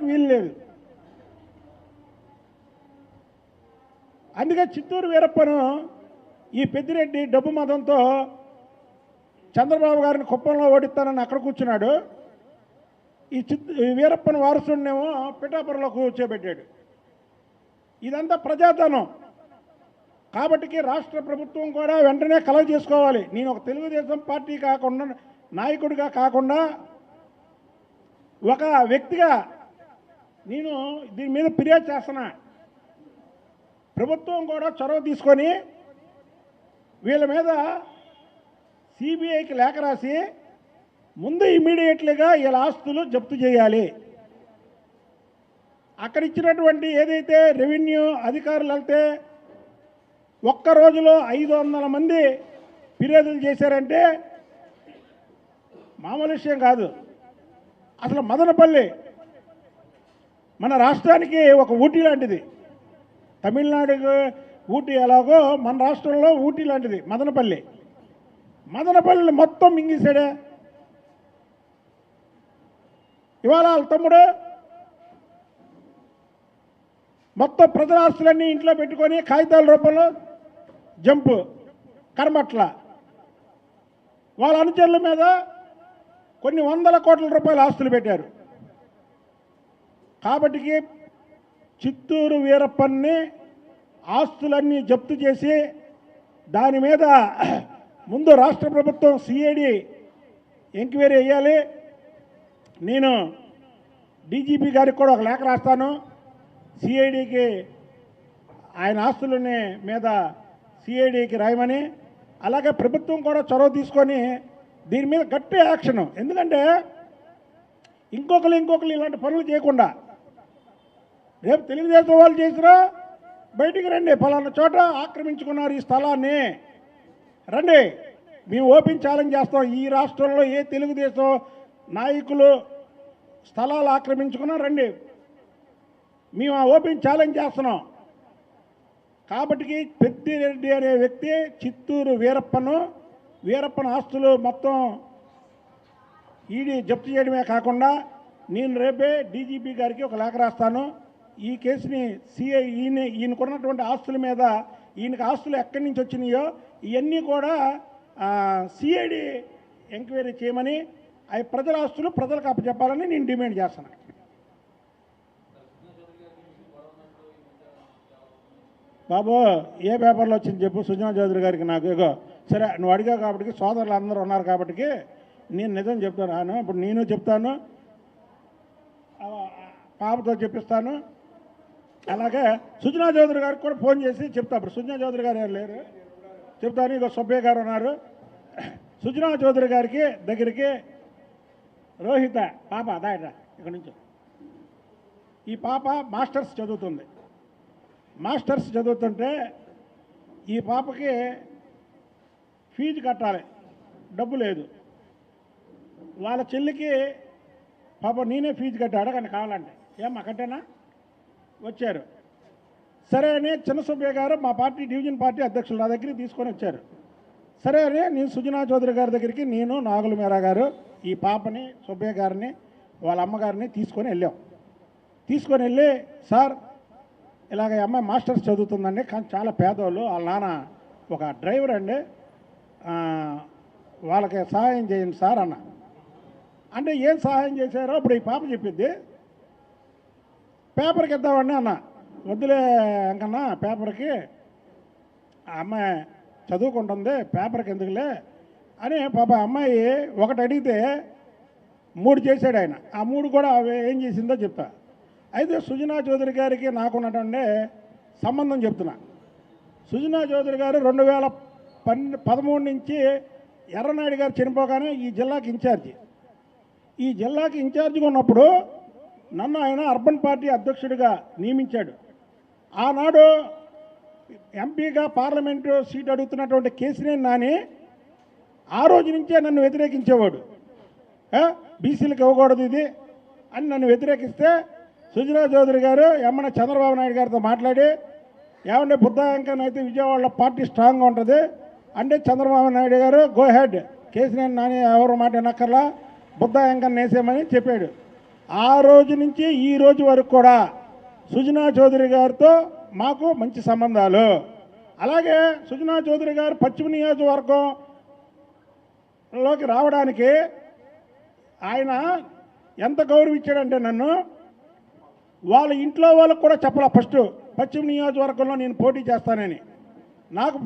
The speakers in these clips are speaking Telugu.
వీలు లేదు. అందుకే చిత్తూరు వీరప్పను ఈ పెద్దిరెడ్డి డబ్బు మతంతో చంద్రబాబు గారిని కుప్పంలో ఓడిస్తానని అక్కడ కూర్చున్నాడు. ఈ వీరప్పని వారసుడినేమో పిఠాపురంలో కూర్చోబెట్టాడు. ఇదంతా ప్రజాధనం. కాబట్టి రాష్ట్ర ప్రభుత్వం కూడా వెంటనే కలెక్ట్ చేసుకోవాలి. నేను ఒక తెలుగుదేశం పార్టీ కాకుండా, నాయకుడిగా కాకుండా, ఒక వ్యక్తిగా నేను దీని మీద ఫిర్యాదు చేస్తున్నా. ప్రభుత్వం కూడా చొరవ తీసుకొని వీళ్ళ మీద సిబిఐకి లేఖ రాసి ముందు ఇమీడియట్లీగా వీళ్ళ ఆస్తులు జప్తు చేయాలి. అక్కడ ఇచ్చినటువంటి ఏదైతే రెవెన్యూ అధికారులు వెళ్తే ఒక్క రోజులో 500 మంది ఫిర్యాదులు చేశారంటే మామూలు విషయం కాదు. అసలు మదనపల్లి మన రాష్ట్రానికి ఒక ఊటీ లాంటిది. తమిళనాడుకి ఊటీ ఎలాగో మన రాష్ట్రంలో ఊటీ లాంటిది మదనపల్లి. మదనపల్లి మొత్తం మింగేశాడే. ఇవాళ వాళ్ళ తమ్ముడు మొత్తం ప్రజల ఆస్తులన్నీ ఇంట్లో పెట్టుకొని కాగితాల రూపంలో జంపు కరమట్ల. వాళ్ళ అనుచరుల మీద కొన్ని 100 కోట్ల రూపాయల ఆస్తులు పెట్టారు. కాబట్టి చిత్తూరు వీరప్పన్ని ఆస్తులన్నీ జప్తు చేసి దాని మీద ముందు రాష్ట్ర ప్రభుత్వం సిఐడి ఎంక్వైరీ చేయాలి. నేను డీజీపీ గారికి కూడా ఒక లేఖ రాస్తాను. సిఐడికి ఆయన ఆస్తులని మీద సిఐడికి రాయమని, అలాగే ప్రభుత్వం కూడా చొరవ తీసుకొని దీని మీద గట్టి యాక్షన్. ఎందుకంటే ఇంకొకరు ఇలాంటి పనులు చేయకుండా రేపు తెలుగుదేశం వాళ్ళు చేసినా బయటికి రండి, ఫలానా చోట ఆక్రమించుకున్నారు ఈ స్థలాన్ని, రండి మేము ఓపెన్ ఛాలెంజ్ చేస్తాం. ఈ రాష్ట్రంలో ఏ తెలుగుదేశం నాయకులు స్థలాలు ఆక్రమించుకున్నా రండి, మేము ఆ ఓపెన్ ఛాలెంజ్ చేస్తున్నాం. కాబట్టి పెద్దిరెడ్డి అనే వ్యక్తి చిత్తూరు వీరప్పన ఆస్తులు మొత్తం ఈడీ జప్తు చేయడమే కాకుండా నేను రేపే డీజీపీ గారికి ఒక లేఖ రాస్తాను. ఈ కేసుని సిఐ ఈయనకున్నటువంటి ఆస్తుల మీద, ఈయనకి ఆస్తులు ఎక్కడి నుంచి వచ్చినాయో ఇవన్నీ కూడా సిఐడి ఎంక్వైరీ చేయమని, అవి ప్రజల ఆస్తులు ప్రజలకు అప్పచెప్పాలని నేను డిమాండ్ చేస్తాను. బాబు ఏ పేపర్లో వచ్చింది చెప్పు. సుజనా చౌదరి గారికి నాకు ఇగో సరే నువ్వు అడిగావు కాబట్టి, సోదరులు అందరూ ఉన్నారు కాబట్టి నేను నిజం చెప్తాను. ఇప్పుడు నేను చెప్తాను, పాపతో చెప్పిస్తాను. అలాగే సుజనా చౌదరి గారికి కూడా ఫోన్ చేసి చెప్తా. ఇప్పుడు సుజనా చౌదరి గారు ఏం లేరు, చెప్తాను. ఇగో సుబ్బయ్య గారు ఉన్నారు. సుజనా చౌదరి గారికి దగ్గరికి రోహిత పాప దాయట ఇక్కడ నుంచి. ఈ పాప మాస్టర్స్ చదువుతుంది. మాస్టర్స్ చదువుతుంటే ఈ పాపకి ఫీజు కట్టాలి, డబ్బు లేదు. వాళ్ళ చెల్లికి పాప నేనే ఫీజు కట్టాడు కానీ కావాలంటే ఏమ్మా కట్టేనా వచ్చారు. సరే అని చిన్న సుబ్బయ్య గారు మా పార్టీ డివిజన్ పార్టీ అధ్యక్షులు నా దగ్గరికి తీసుకొని వచ్చారు. సరే అని నేను సుజనా చౌదరి గారి దగ్గరికి నేను నాగుల మీరా గారు ఈ పాపని సుబ్బయ్య గారిని వాళ్ళ అమ్మగారిని తీసుకొని వెళ్ళాం. తీసుకొని వెళ్ళి సార్ ఇలాగ అమ్మాయి మాస్టర్స్ చదువుతుందండి, కానీ చాలా పేదవాళ్ళు, వాళ్ళ నాన్న ఒక డ్రైవర్ అండి, వాళ్ళకి సహాయం చేయండి సార్ అన్న. అంటే ఏం సహాయం చేశారో అప్పుడు ఈ పాప చెప్పిద్ది. పేపర్కి ఇద్దామండి అన్న. వద్దులే ఇంకన్నా పేపర్కి, ఆ అమ్మాయి చదువుకుంటుంది పేపర్కి ఎందుకులే అని పాప అమ్మాయి ఒకటి అడిగితే 3 చేశాడు ఆయన. ఆ 3 కూడా ఏం చేసిందో చెప్తా. అయితే సుజనా చౌదరి గారికి నాకున్నటువంటి సంబంధం చెప్తున్నా. సుజనా చౌదరి గారు 2013 నుంచి ఎర్రనాయుడు గారు చనిపోగానే ఈ జిల్లాకి ఇన్ఛార్జి. ఈ జిల్లాకి ఇన్ఛార్జిగా ఉన్నప్పుడు నన్ను ఆయన అర్బన్ పార్టీ అధ్యక్షుడిగా నియమించాడు. ఆనాడు ఎంపీగా పార్లమెంటు సీట్ అడుగుతున్నటువంటి కేసినేని నాని ఆ రోజు నుంచే నన్ను వ్యతిరేకించేవాడు. బీసీలకు ఇవ్వకూడదు ఇది అని నన్ను వ్యతిరేకిస్తే సుజనా చౌదరి గారు ఎమ్మన చంద్రబాబు నాయుడు గారితో మాట్లాడి ఏమంటే బుద్ధాంకన్ అయితే విజయవాడలో పార్టీ స్ట్రాంగ్గా ఉంటుంది అంటే చంద్రబాబు నాయుడు గారు గో హెడ్ కేసినేని నాని ఎవరు మాట వినక్కర్లా బుద్ధాంకన్ వేసేయమని చెప్పాడు. ఆ రోజు నుంచి ఈ రోజు వరకు కూడా సుజనా చౌదరి గారితో మాకు మంచి సంబంధాలు. అలాగే సుజనా చౌదరి గారు పశ్చిమ నియోజకవర్గంలోకి రావడానికి ఆయన ఎంత గౌరవించాడంటే నన్ను వాళ్ళ ఇంట్లో వాళ్ళకు కూడా చెప్పాల. ఫస్ట్ పశ్చిమ నియోజకవర్గంలో నేను పోటీ చేస్తానని నాకు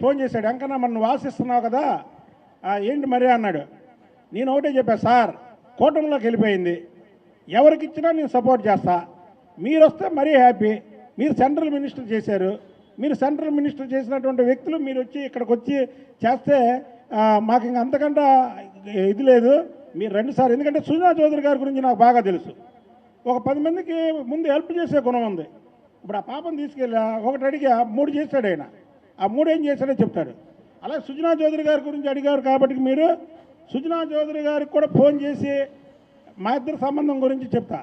ఫోన్ చేశాడు. వెంకన్న మరి నువ్వు ఆశిస్తున్నావు కదా ఏంటి మరి అన్నాడు. నేను ఒకటే చెప్పాను, సార్ కూటమిలోకి వెళ్ళిపోయింది, ఎవరికి ఇచ్చినా నేను సపోర్ట్ చేస్తా, మీరు వస్తే మరీ హ్యాపీ. మీరు సెంట్రల్ మినిస్టర్ చేశారు, మీరు సెంట్రల్ మినిస్టర్ చేసినటువంటి వ్యక్తులు మీరు వచ్చి ఇక్కడికి వచ్చి చేస్తే మాకు ఇంక అంతకంటే ఇది లేదు, మీరు రండి సార్. ఎందుకంటే సుజనా చౌదరి గారి గురించి నాకు బాగా తెలుసు. ఒక 10 మందికి ముందు హెల్ప్ చేసే గుణం ఉంది. ఇప్పుడు ఆ పాపను తీసుకెళ్ళి ఒకటి అడిగి 3 చేశాడు ఆయన. ఆ 3 ఏం చేశాడో చెప్తాడు. అలాగే సుజనా చౌదరి గారి గురించి అడిగారు కాబట్టి మీరు సుజనా చౌదరి గారికి కూడా ఫోన్ చేసి మా ఇద్దరి సంబంధం గురించి చెప్తా.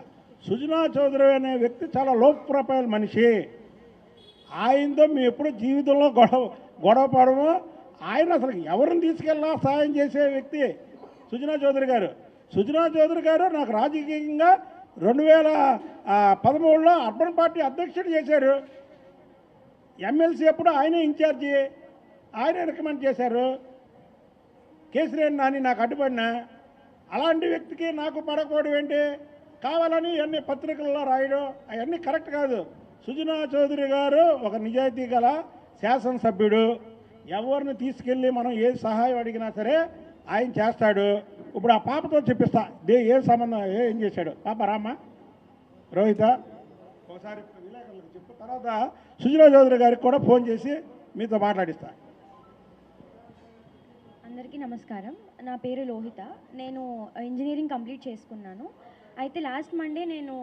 సుజనా చౌదరి అనే వ్యక్తి చాలా లో ప్రొఫైల్ మనిషి. ఆయనతో మేము ఎప్పుడు జీవితంలో గొడవ పడము. ఆయన అసలు ఎవరిని తీసుకెళ్ళినా సహాయం చేసే వ్యక్తి సుజనా చౌదరి గారు. సుజనా చౌదరి గారు నాకు రాజకీయంగా 2013లో అర్బన్ పార్టీ అధ్యక్షుడు చేశారు. ఎమ్మెల్సీ అప్పుడు ఆయనే ఇన్ఛార్జి, ఆయనే రికమెండ్ చేశారు. కేసీఆర్ నాని నాకు అడ్డుపడినా అలాంటి వ్యక్తికి నాకు పడకపోవడం ఏంటి? కావాలని ఇవన్నీ పత్రికల్లో రాయడం అవన్నీ కరెక్ట్ కాదు. సుజనా చౌదరి గారు ఒక నిజాయితీ గల శాసనసభ్యుడు. ఎవరిని తీసుకెళ్ళి మనం ఏ సహాయం అడిగినా సరే ఆయన చేస్తాడు. ఇప్పుడు ఆ పాపతో చెప్పిస్తా ఏ సంబంధం ఏం చేశాడు. పాప రామ్మ రోహిత ఒకసారి విలేకరులకు చెప్పు. తర్వాత సుజనా చౌదరి గారికి కూడా ఫోన్ చేసి మీతో మాట్లాడిస్తా. అందరికీ నమస్కారం. నా పేరు లోహిత. నేను ఇంజనీరింగ్ కంప్లీట్ చేసుకున్నాను. అయితే లాస్ట్ మండే నేను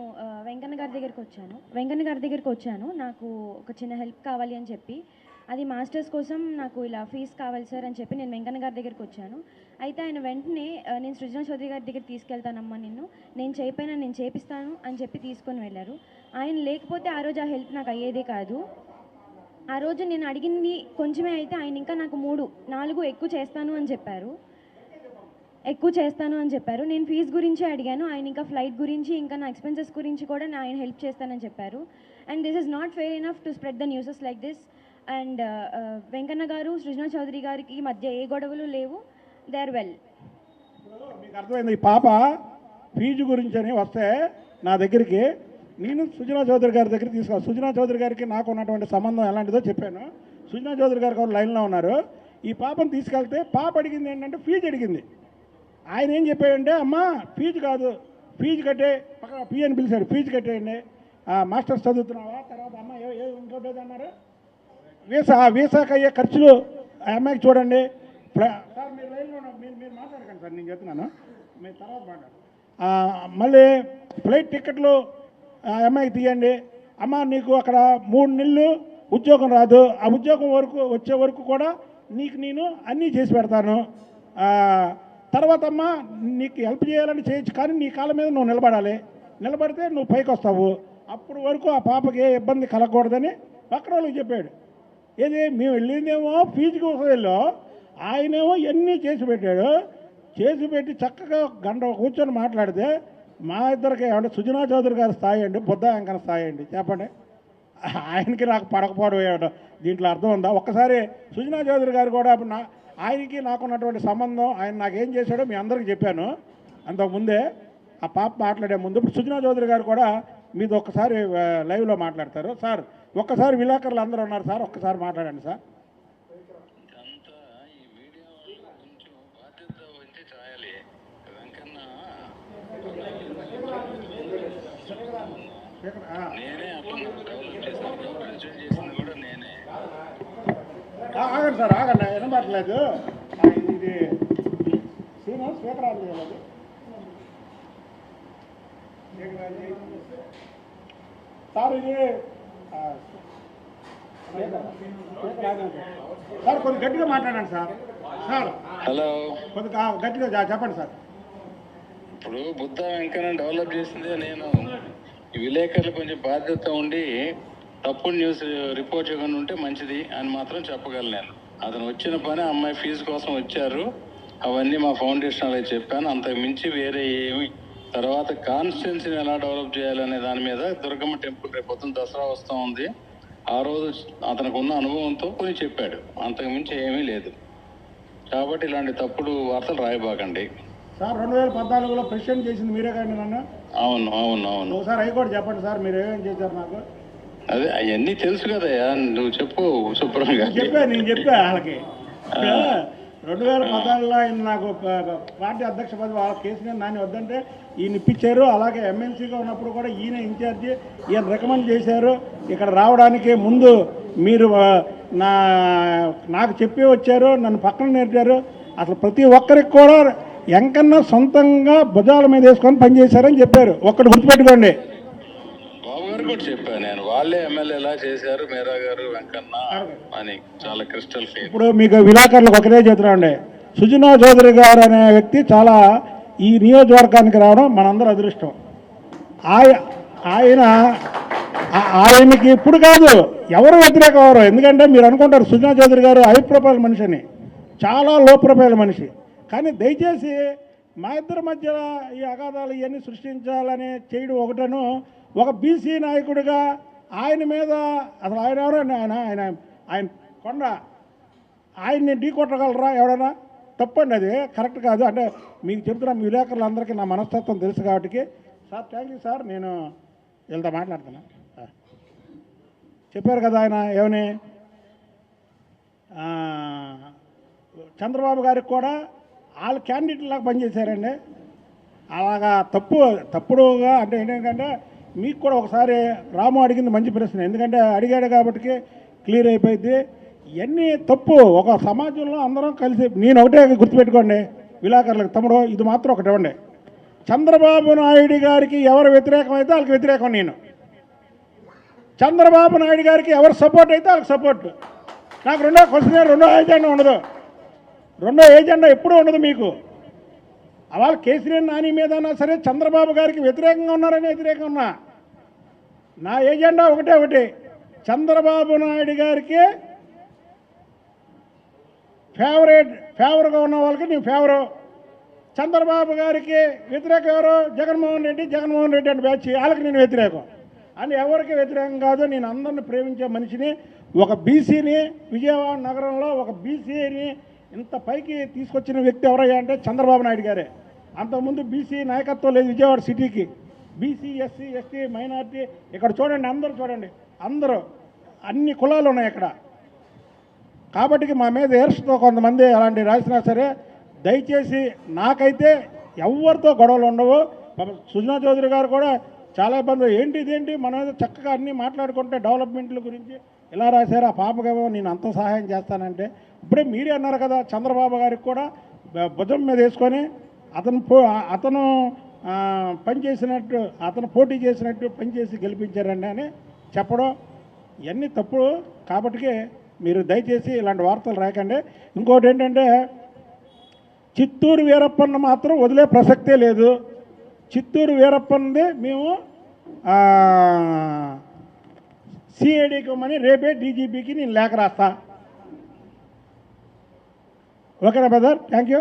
వెంకన్న గారి దగ్గరికి వచ్చాను. నాకు ఒక చిన్న హెల్ప్ కావాలి అని చెప్పి, అది మాస్టర్స్ కోసం నాకు ఇలా ఫీజు కావాలి సార్ అని చెప్పి నేను వెంకన్న గారి దగ్గరికి వచ్చాను. అయితే ఆయన వెంటనే నేను సుజనా చౌదరి గారి దగ్గర తీసుకెళ్తానమ్మా, నేను చేయకపోయినా నేను చేపిస్తాను అని చెప్పి తీసుకొని వెళ్ళారు. ఆయన లేకపోతే ఆ రోజు ఆ హెల్ప్ నాకు అయ్యేదే కాదు. ఆ రోజు నేను అడిగింది కొంచెమే అయితే ఆయన ఇంకా నాకు 3-4 ఎక్కువ చేస్తాను అని చెప్పారు. నేను ఫీజు గురించి అడిగాను, ఆయన ఇంకా ఫ్లైట్ గురించి ఇంకా నా ఎక్స్పెన్సెస్ గురించి కూడా ఆయన హెల్ప్ చేస్తానని చెప్పారు. And this is not fair enough to spread the newses like this. And Venkanna garu Sujana Chowdary గారికి మధ్య ఏ గొడవలు లేవు. They are well. మీకు అర్థమైంది. ఈ పాప ఫీజు గురించి అని వస్తే నా దగ్గరికి నేను సుజనా చౌదరి గారి దగ్గరికి తీసుకోవాలి. సుజనా చౌదరి గారికి నాకు ఉన్నటువంటి సంబంధం ఎలాంటిదో చెప్పాను. సుజనా చౌదరి గారికి ఒక లైన్లో ఉన్నారు. ఈ పాపను తీసుకెళ్తే పాప అడిగింది ఏంటంటే ఫీజు అడిగింది. ఆయన ఏం చెప్పాడంటే అమ్మ ఫీజు కాదు, ఫీజు కట్టే పక్కన పీ అని పిలిచాడు, ఫీజు కట్టేయండి, మాస్టర్స్ చదువుతున్నావా, తర్వాత అమ్మ ఇంకోటి అన్నారు వీసాకి అయ్యే ఖర్చులు ఆ అమ్మాయికి చూడండి. సార్ మీరు లైన్లో మీరు మాట్లాడకండి సార్, నేను చెప్తున్నాను, మీరు తర్వాత మాట్లాడు. మళ్ళీ ఫ్లైట్ టికెట్లు ఆ అమ్మాయికి తీయండి. అమ్మ నీకు అక్కడ 3 నెలలు ఉద్యోగం రాదు, ఆ ఉద్యోగం వచ్చే వరకు కూడా నీకు నేను అన్నీ చేసి పెడతాను. తర్వాత అమ్మ నీకు హెల్ప్ చేయాలని చేయొచ్చు, కానీ నీ కాళ్ళ మీద నువ్వు నిలబడితే నువ్వు పైకి వస్తావు. అప్పుడు వరకు ఆ పాపకి ఏ ఇబ్బంది కలగకూడదని పక్కన వాళ్ళకి చెప్పాడు. ఏది మేము వెళ్ళిందేమో ఫీజు కోసం వెళ్ళాం, ఆయనేమో ఇవన్నీ చేసి పెట్టాడు. చేసి పెట్టి చక్కగా గంట కూర్చొని మాట్లాడితే మా ఇద్దరికి ఏమంటే సుజనా చౌదరి గారి స్థాయి అండి, బుద్ధ వెంకన్న స్థాయి అండి. చెప్పండి, ఆయనకి నాకు పడకపోవడం ఏమిటో దీంట్లో అర్థం ఉందా? ఒక్కసారి సుజనా చౌదరి గారు కూడా ఆయనకి నాకున్నటువంటి సంబంధం, ఆయన నాకేం చేశాడో మీ అందరికీ చెప్పాను అంతకుముందే, ఆ పాప మాట్లాడే ముందు. ఇప్పుడు సుజనా చౌదరి గారు కూడా మీది ఒక్కసారి లైవ్లో మాట్లాడతారు. సార్ ఒక్కసారి విలేకరులు అందరూ ఉన్నారు సార్, ఒక్కసారి మాట్లాడండి సార్. ఆగండి సార్, ఆగండి, వినబడలేదు. ఇది శ్రీనివాస్ స్పీకర్ ఆన్ చేయాలి. సార్ ఇది సార్ కొంచెం గట్టిగా మాట్లాడండి సార్. సార్ హలో, కొద్దిగా గట్టిగా చెప్పండి సార్. ఇప్పుడు బుద్ధ వెంకన్న డెవలప్ చేసిందే నేను. ఈ విలేకరులు కొంచెం బాధ్యత ఉండి తప్పుడు న్యూస్ రిపోర్ట్ చేయకుండా ఉంటే మంచిది అని మాత్రం చెప్పగలను నేను. అతను వచ్చిన పని అమ్మాయి ఫీజు కోసం వచ్చారు, అవన్నీ మా ఫౌండేషన్ వాళ్ళకి చెప్పాను. అంతకు మించి వేరే ఏమి తర్వాత కాన్స్టిట్యున్సీని ఎలా డెవలప్ చేయాలనే దాని మీద దుర్గమ్మ టెంపుల్ రేపు పొద్దున్న దసరా వస్తూ ఉంది. ఆ రోజు అతనికి ఉన్న అనుభవంతో కొన్ని చెప్పాడు, అంతకుమించి ఏమీ లేదు. కాబట్టి ఇలాంటి తప్పుడు వార్తలు రాయబాకండి. సార్ 2014లో ప్రెసిడెంట్ చేసింది మీరే కానీ నన్ను. అవును అవును అవును. ఒకసారి హైకోర్టు చెప్పండి సార్, మీరు ఏమేమి చేశారు నాకు. అదే అవన్నీ తెలుసు కదయ్యా, నువ్వు చెప్పు శుభ్రంగా. నేను చెప్పా వాళ్ళకి. 2014లో ఆయన నాకు పార్టీ అధ్యక్ష పదవి వాళ్ళ కేసీఆర్ నాని వద్దంటే ఈయన ఇప్పించారు. అలాగే ఎమ్మెల్సీగా ఉన్నప్పుడు కూడా ఈయన ఇన్ఛార్జి, ఈయన రికమెండ్ చేశారు. ఇక్కడ రావడానికి ముందు మీరు నాకు చెప్పి వచ్చారు, నన్ను పక్కన నేర్చారు. అసలు ప్రతి ఒక్కరికి కూడా వెంకన్న సొంతంగా భుజాల మీద వేసుకొని పనిచేశారని చెప్పారు. ఒక్కటి గుర్తుపెట్టుకోండి. బాబు గారు కూడా చెప్పాను నేను, వాళ్ళే ఎమ్మెల్యే ఎలా చేశారు మేరా గారు వెంకన్న అని, చాలా క్రిస్టల్ క్లియర్. ఇప్పుడు మీకు విలేకరులకు ఒకటే చెప్తున్నాండి, సుజనా చౌదరి గారు అనే వ్యక్తి చాలా ఈ నియోజకవర్గానికి రావడం మనందరూ అదృష్టం. ఆయనకి ఇప్పుడు కాదు ఎవరు వ్యతిరేకం ఎవరు. ఎందుకంటే మీరు అనుకుంటారు సుజనా చౌదరి గారు హై ప్రొఫైల్ మనిషి అని, చాలా లో ప్రొఫైల్ మనిషి. కానీ దయచేసి మా ఇద్దరి మధ్య ఈ అగాధాలు ఇవన్నీ సృష్టించాలని చేయడం ఒకటను, ఒక బీసీ నాయకుడిగా ఆయన మీద అసలు ఆయన ఎవరు ఆయన ఆయన ఆయన కొండ ఆయన్ని ఢీ కొట్టగలరా ఎవడైనా? తప్పండి, అది కరెక్ట్ కాదు. అంటే మీకు చెప్తున్నా, మీ విలేకరులందరికీ నా మనస్తత్వం తెలుసు కాబట్టి. సార్ థ్యాంక్ యూ సార్, నేను వీళ్ళతో మాట్లాడుతున్నా. చెప్పారు కదా ఆయన ఏమని, చంద్రబాబు గారికి కూడా వాళ్ళు క్యాండిడేట్ లాగా పనిచేశారండి. అలాగా తప్పుడుగా అంటే ఏంటంటే మీకు కూడా ఒకసారి రాము అడిగింది మంచి ప్రశ్న, ఎందుకంటే అడిగాడు కాబట్టి క్లియర్ అయిపోయింది. ఇవన్నీ తప్పు. ఒక సమాజంలో అందరం కలిసి, నేను ఒకటే గుర్తుపెట్టుకోండి విలేకరులకు, తమ్ముడు ఇది మాత్రం ఒకటి ఇవ్వండి, చంద్రబాబు నాయుడు గారికి ఎవరు వ్యతిరేకం అయితే వాళ్ళకి వ్యతిరేకం నేను, చంద్రబాబు నాయుడు గారికి ఎవరు సపోర్ట్ అయితే వాళ్ళకి సపోర్ట్. నాకు రెండో క్వశ్చన్, రెండో ఏజెండా ఉండదు, రెండో ఏజెండా ఎప్పుడూ ఉండదు మీకు. అవాళ కేసీఆర్ నాని మీదన్నా సరే చంద్రబాబు గారికి వ్యతిరేకంగా ఉన్నారని వ్యతిరేకంగా ఉన్నా, నా ఏజెండా ఒకటే, చంద్రబాబు నాయుడు గారికి ఫేవర్గా ఉన్న వాళ్ళకి నేను ఫేవరు, చంద్రబాబు గారికి వ్యతిరేకం ఎవరు జగన్మోహన్ రెడ్డి అంటే బ్యాచ్, వాళ్ళకి నేను వ్యతిరేకం అని ఎవరికి వ్యతిరేకం కాదు. నేను అందరిని ప్రేమించే మనిషిని, ఒక బీసీని, విజయవాడ నగరంలో ఒక బీసీని ఇంత పైకి తీసుకొచ్చిన వ్యక్తి ఎవరయ్యా అంటే చంద్రబాబు నాయుడు గారే. అంతకుముందు బీసీ నాయకత్వం లేదు విజయవాడ సిటీకి. బీసీ, ఎస్సీ, ఎస్టీ, మైనార్టీ, ఇక్కడ చూడండి, అందరూ చూడండి, అందరూ అన్ని కులాలు ఉన్నాయి ఇక్కడ. కాబట్టి మా మీద ఏర్స్తో కొంతమంది అలాంటి రాసినా సరే, దయచేసి నాకైతే ఎవరితో గొడవలు ఉండవు. సుజనా చౌదరి గారు కూడా చాలా ఇబ్బంది, ఇదేంటి మన మీద చక్కగా అన్నీ మాట్లాడుకుంటే డెవలప్మెంట్ల గురించి ఇలా రాశారు. ఆ పాపకేమో నేను అంత సహాయం చేస్తానంటే, ఇప్పుడే మీరే అన్నారు కదా, చంద్రబాబు గారికి కూడా భుజం మీద వేసుకొని అతను పనిచేసినట్టు, అతను పోటీ చేసినట్టు పనిచేసి గెలిపించారండి అని చెప్పడం ఇవన్నీ తప్పుడు. కాబట్టి మీరు దయచేసి ఇలాంటి వార్తలు రాకండి. ఇంకోటి ఏంటంటే, చిత్తూరు వీరప్పన్న మాత్రం వదిలే ప్రసక్తే లేదు. చిత్తూరు వీరప్పన్నది మేము సిఐడికి ఇవ్వమని రేపే డీజీపీకి నేను లేఖ రాస్తా. ఓకేనా బ్రదర్? Thank you.